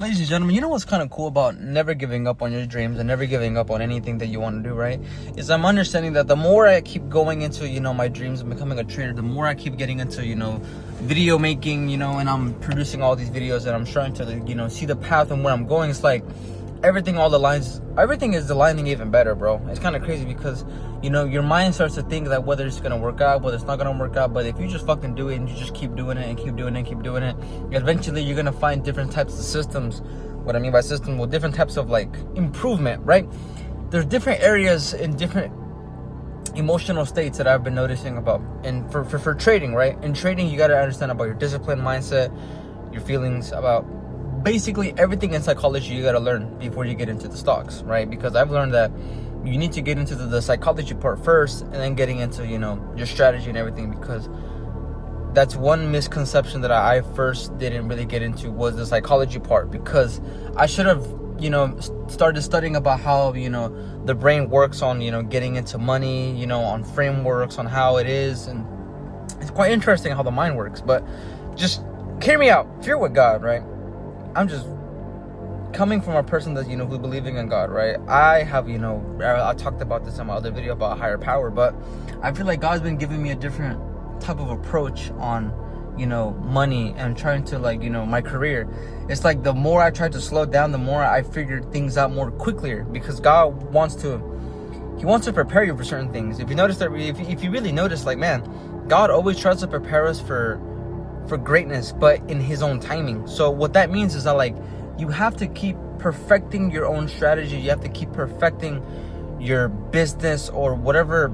Ladies and gentlemen, you know what's kind of cool about never giving up on your dreams and never giving up on anything that you want to do, right? Is I'm understanding that the more I keep going into, my dreams and becoming a trader, the more I keep getting into, video making, and I'm producing all these videos and I'm trying to, see the path and where I'm going. It's like everything is aligning even better, bro. It's kind of crazy because, your mind starts to think that whether it's going to work out, whether it's not going to work out. But if you just fucking do it and you just keep doing it and keep doing it and keep doing it, eventually you're going to find different types of systems. What I mean by system, well, different types of like improvement, right? There's different areas in different emotional states that I've been noticing about. And for trading, right? In trading, you got to understand about your discipline mindset, your feelings, about basically everything in psychology you got to learn before you get into the stocks, right? Because I've learned that you need to get into the psychology part first and then getting into, your strategy and everything, because that's one misconception that I first didn't really get into, was the psychology part, because I should have, started studying about how, the brain works on, getting into money, on frameworks, on how it is. And it's quite interesting how the mind works. But just hear me out. If you're with God, right? I'm just coming from a person that, who's believing in God, right? I have, I talked about this in my other video about higher power, but I feel like God's been giving me a different type of approach on, money and trying to my career. It's like the more I tried to slow down, the more I figured things out more quickly, because God wants to prepare you for certain things. If you notice that, if you really notice, God always tries to prepare us for greatness, but in his own timing. So what that means is that you have to keep perfecting your own strategy. You have to keep perfecting your business or whatever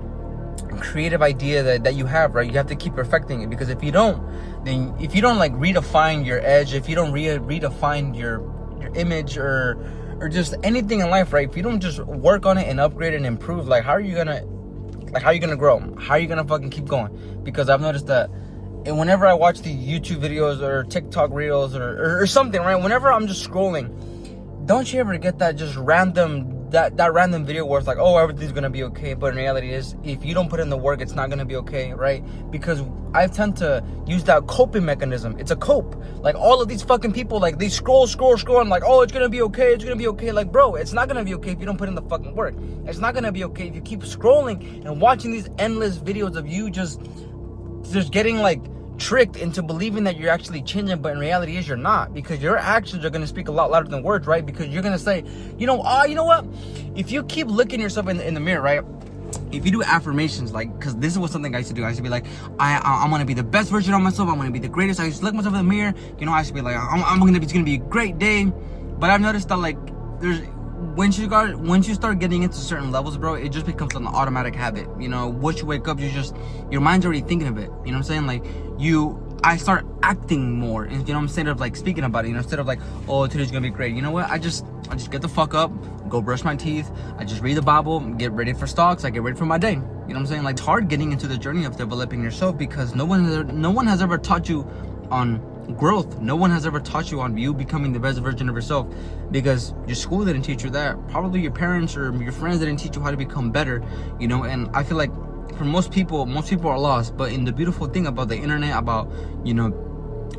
creative idea that you have, right? You have to keep perfecting it, because if you don't redefine your edge, if you don't redefine your image or just anything in life, right? If you don't just work on it and upgrade and improve, how are you gonna grow? How are you gonna fucking keep going? Because I've noticed that, and whenever I watch the YouTube videos or TikTok reels or something, right? Whenever I'm just scrolling, don't you ever get that just random video where it's like, oh, everything's gonna be okay, but in reality is, if you don't put in the work, it's not gonna be okay, right? Because I tend to use that coping mechanism. It's a cope. All of these fucking people, they scroll and oh, it's gonna be okay, bro, it's not gonna be okay if you don't put in the fucking work. It's not gonna be okay if you keep scrolling and watching these endless videos of you just getting tricked into believing that you're actually changing, but in reality is you're not, because your actions are going to speak a lot louder than words, right? Because you're going to say, you know what, if you keep looking yourself in the mirror, right? If you do affirmations, because this is something I used to do. I used to be like, I'm going to be the best version of myself. I'm going to be the greatest. I used to look myself in the mirror. I used to be like, it's going to be a great day. But I've noticed that once you start getting into certain levels, bro, it just becomes an automatic habit. Once you wake up, your mind's already thinking of it. You know what I'm saying? I start acting more, and instead of speaking about it, instead of oh, today's gonna be great. You know what? I just get the fuck up, go brush my teeth, I just read the Bible, get ready for stocks, I get ready for my day. You know what I'm saying? It's hard getting into the journey of developing yourself, because no one has ever taught you on growth. No one has ever taught you on you becoming the best version of yourself, because your school didn't teach you that. Probably your parents or your friends didn't teach you how to become better, and I feel like for most people are lost. But in the beautiful thing about the internet, about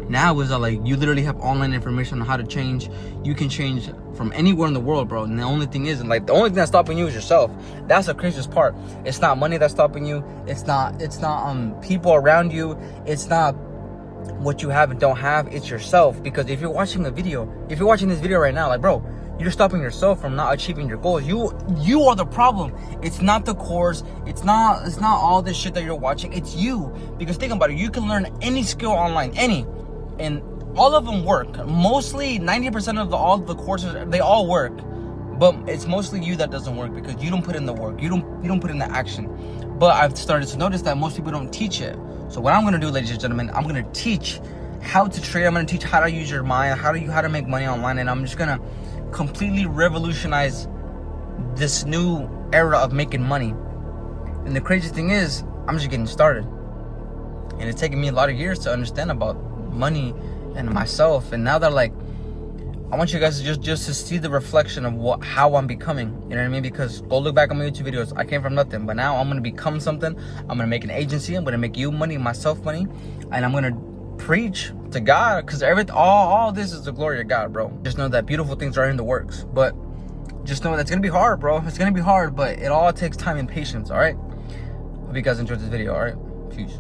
now, is that you literally have online information on how to change. You can change from anywhere in the world, bro. And the only thing is, the only thing that's stopping you is yourself. That's the craziest part. It's not money that's stopping you. It's not people around you. It's not what you have and don't have. It's yourself. Because if you're watching this video right now, bro, you're stopping yourself from not achieving your goals. You are the problem. It's not the course. It's not all this shit that you're watching. It's you. Because think about it. You can learn any skill online, and all of them work. Mostly 90% of all the courses, they all work. But it's mostly you that doesn't work, because you don't put in the work. You don't put in the action. But I've started to notice that most people don't teach it. So what I'm gonna do, ladies and gentlemen, I'm gonna teach how to trade. I'm gonna teach how to use your mind, how to make money online, and I'm just gonna completely revolutionize this new era of making money. And the crazy thing is, I'm just getting started, and it's taken me a lot of years to understand about money and myself. And now that I want you guys to just to see the reflection of how I'm becoming. You know what I mean? Because go look back on my YouTube videos. I came from nothing, but now I'm gonna become something. I'm gonna make an agency. I'm gonna make you money, myself money, and I'm gonna preach to God, because all this is the glory of God, bro. Just know that beautiful things are in the works, but just know that's gonna be hard, bro. It's gonna be hard, but it all takes time and patience. All right. Hope you guys enjoyed this video. All right. Peace.